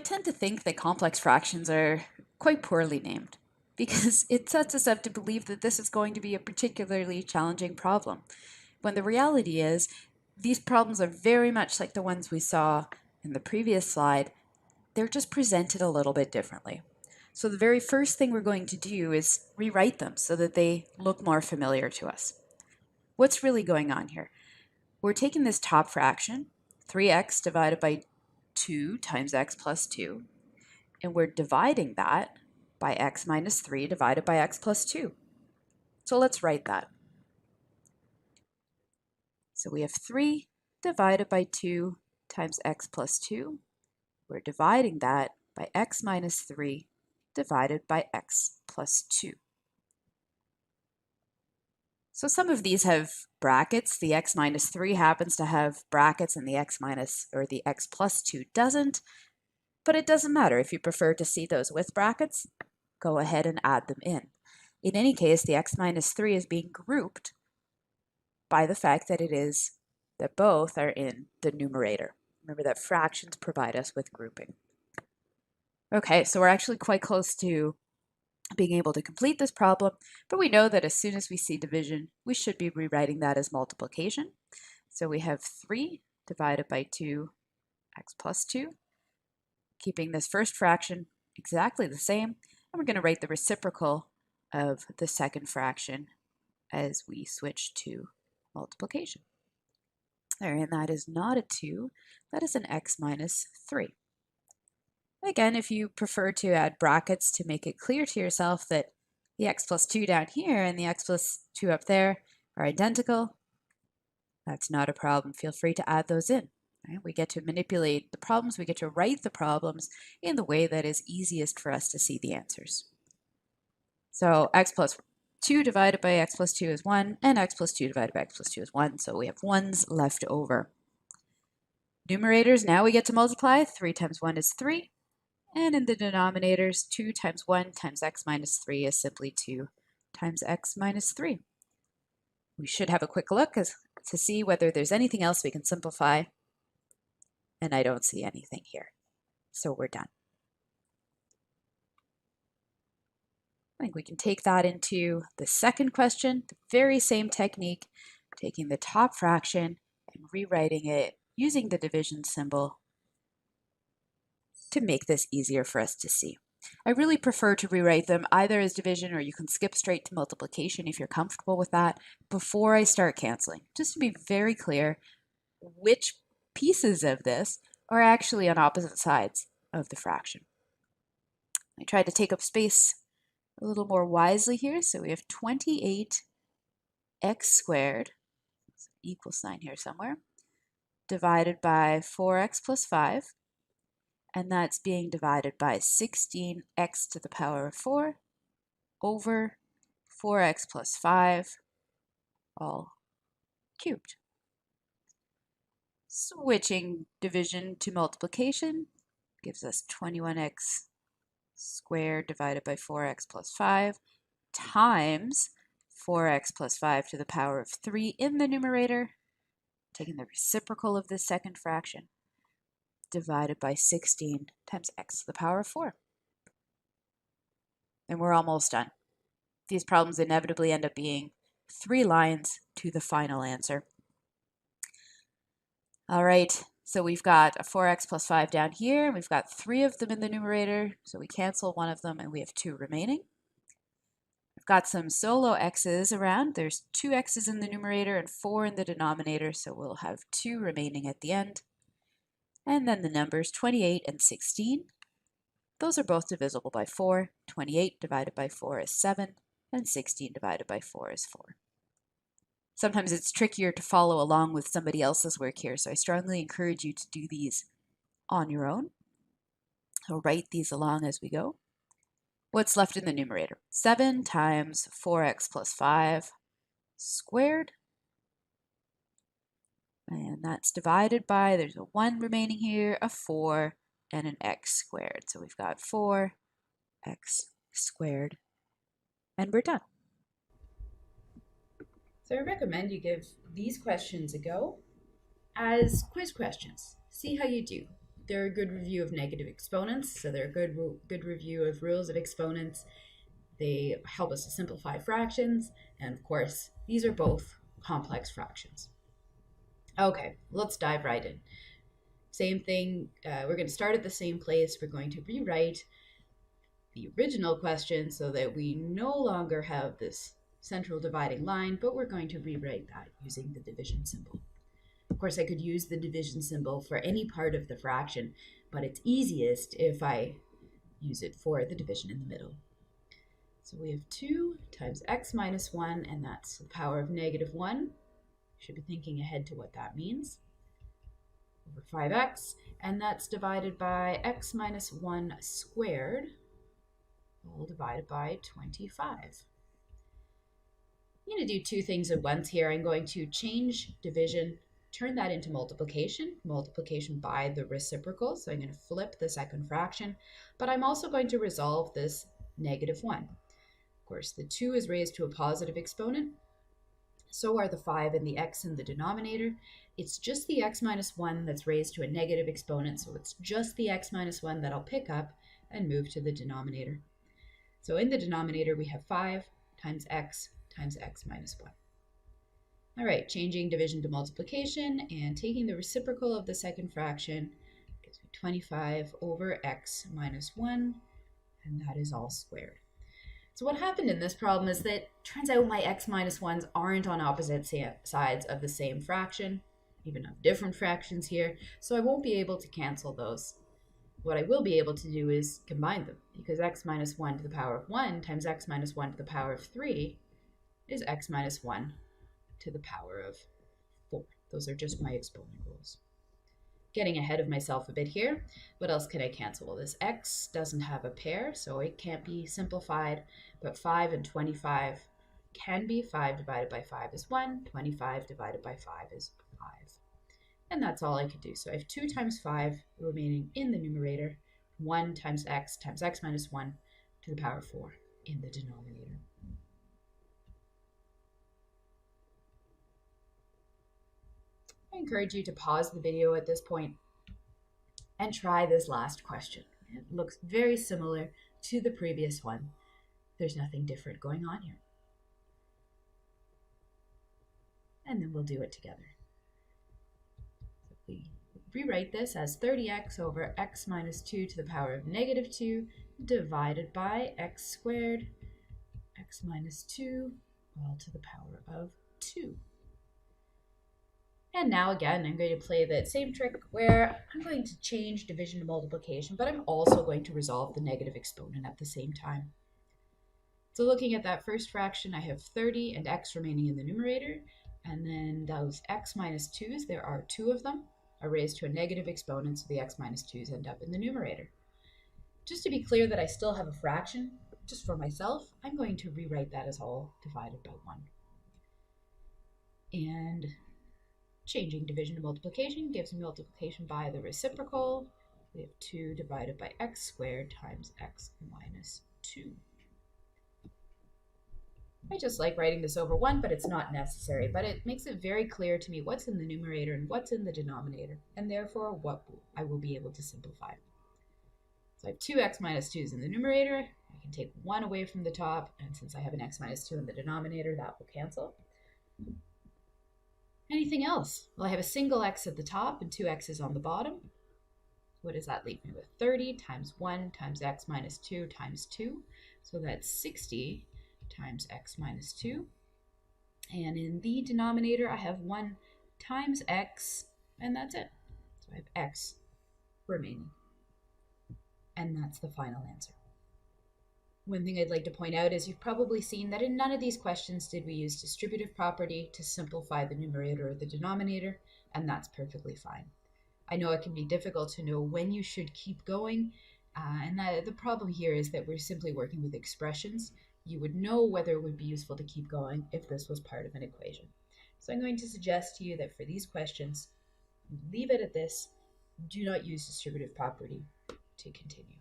I tend to think that complex fractions are quite poorly named because it sets us up to believe that this is going to be a particularly challenging problem, when the reality is these problems are very much like the ones we saw in the previous slide. They're just presented a little bit differently. So the very first thing we're going to do is rewrite them so that they look more familiar to us. What's really going on here? We're taking this top fraction, 3x divided by 2 times x plus 2, and we're dividing that by x minus 3 divided by x plus 2. So let's write that. So we have 3 divided by 2 times x plus 2. We're dividing that by x minus 3 divided by x plus 2. So some of these have brackets. The x minus 3 happens to have brackets and the x minus or the x plus 2 doesn't. But it doesn't matter. If you prefer to see those with brackets, go ahead and add them in. In any case, the x minus 3 is being grouped by the fact that both are in the numerator. Remember that fractions provide us with grouping. Okay, so we're actually quite close to being able to complete this problem, but we know that as soon as we see division, we should be rewriting that as multiplication. So we have 3 divided by 2 x plus 2, keeping this first fraction exactly the same, and we're going to write the reciprocal of the second fraction as we switch to multiplication. There, and that is not a 2, that is an x minus 3. Again, if you prefer to add brackets to make it clear to yourself that the x plus 2 down here and the x plus 2 up there are identical, that's not a problem. Feel free to add those in. Right? We get to manipulate the problems, we get to write the problems in the way that is easiest for us to see the answers. So x plus 2 divided by x plus 2 is 1, and x plus 2 divided by x plus 2 is 1, so we have 1's left over. Numerators, now we get to multiply. 3 times 1 is 3, and in the denominators, 2 times 1 times x minus 3 is simply 2 times x minus 3. We should have a quick look to see whether there's anything else we can simplify, and I don't see anything here. So we're done. I think we can take that into the second question, the very same technique, taking the top fraction and rewriting it using the division symbol to make this easier for us to see. I really prefer to rewrite them either as division, or you can skip straight to multiplication if you're comfortable with that, before I start canceling, just to be very clear which pieces of this are actually on opposite sides of the fraction. I tried to take up space a little more wisely here, so we have 28x squared, equal sign here somewhere, divided by 4x plus 5, and that's being divided by 16x to the power of 4 over 4x plus 5, all cubed. Switching division to multiplication gives us 21x squared divided by 4x plus 5 times 4x plus 5 to the power of 3 in the numerator, taking the reciprocal of this second fraction, divided by 16 times x to the power of 4. And we're almost done. These problems inevitably end up being 3 lines to the final answer. All right, so we've got a 4x plus 5 down here, and we've got 3 of them in the numerator, so we cancel one of them and we have 2 remaining. I've got some solo x's around. There's 2 x's in the numerator and 4 in the denominator, so we'll have 2 remaining at the end. And then the numbers 28 and 16. Those are both divisible by 4. 28 divided by 4 is 7, and 16 divided by 4 is 4. Sometimes it's trickier to follow along with somebody else's work here, so I strongly encourage you to do these on your own. I'll write these along as we go. What's left in the numerator? 7 times 4x plus 5 squared. And that's divided by, there's a 1 remaining here, a 4, and an x squared. So we've got 4x squared, and we're done. So I recommend you give these questions a go as quiz questions. See how you do. they're a good review of negative exponents, so they're a good review of rules of exponents. They help us to simplify fractions, and of course, these are both complex fractions. Okay, let's dive right in. Same thing, we're going to start at the same place. We're going to rewrite the original question so that we no longer have this central dividing line, but we're going to rewrite that using the division symbol. Of course, I could use the division symbol for any part of the fraction, but it's easiest if I use it for the division in the middle. So we have 2 times x minus 1, and that's the power of negative 1. Should be thinking ahead to what that means. Over 5x, and that's divided by x minus 1 squared, all divided by 25. I'm going to do 2 things at once here. I'm going to change division, turn that into multiplication by the reciprocal. So I'm going to flip the second fraction, but I'm also going to resolve this negative 1. Of course, the 2 is raised to a positive exponent. So are the 5 and the x in the denominator. It's just the x minus 1 that's raised to a negative exponent, so it's just the x minus 1 that I'll pick up and move to the denominator. So in the denominator, we have 5 times x minus 1. All right, changing division to multiplication and taking the reciprocal of the second fraction gives me 25 over x minus 1, and that is all squared. So what happened in this problem is that it turns out my x minus 1s aren't on opposite sides of the same fraction, even of different fractions here, so I won't be able to cancel those. What I will be able to do is combine them, because x minus 1 to the power of 1 times x minus 1 to the power of 3 is x minus 1 to the power of 4. Those are just my exponent rules. Getting ahead of myself a bit here. What else can I cancel? Well, this x doesn't have a pair, so it can't be simplified, but 5 and 25 can be. 5 divided by 5 is 1, 25 divided by 5 is 5. And that's all I could do. So I have 2 times 5 remaining in the numerator, 1 times x minus 1 to the power of 4 in the denominator. I encourage you to pause the video at this point and try this last question. It looks very similar to the previous one. There's nothing different going on here. And then we'll do it together. So we rewrite this as 30x over x minus 2 to the power of negative 2 divided by x squared, x minus 2, all to the power of 2. And now again, I'm going to play that same trick where I'm going to change division to multiplication, but I'm also going to resolve the negative exponent at the same time. So looking at that first fraction, I have 30 and x remaining in the numerator, and then those x minus 2's, there are 2 of them, are raised to a negative exponent, so the x minus 2's end up in the numerator. Just to be clear that I still have a fraction, just for myself, I'm going to rewrite that as all divided by 1. And changing division to multiplication gives me multiplication by the reciprocal. We have 2 divided by x squared times x minus 2. I just like writing this over 1, but it's not necessary. But it makes it very clear to me what's in the numerator and what's in the denominator, and therefore what I will be able to simplify. So I have 2x minus 2's in the numerator. I can take 1 away from the top, and since I have an x minus 2 in the denominator, that will cancel. Anything else? Well, I have a single x at the top and 2 x's on the bottom. What does that leave me with? 30 times 1 times x minus 2 times 2. So that's 60 times x minus 2. And in the denominator, I have 1 times x, and that's it. So I have x remaining. And that's the final answer. One thing I'd like to point out is you've probably seen that in none of these questions did we use distributive property to simplify the numerator or the denominator, and that's perfectly fine. I know it can be difficult to know when you should keep going, and the problem here is that we're simply working with expressions. You would know whether it would be useful to keep going if this was part of an equation. So I'm going to suggest to you that for these questions, leave it at this. Do not use distributive property to continue.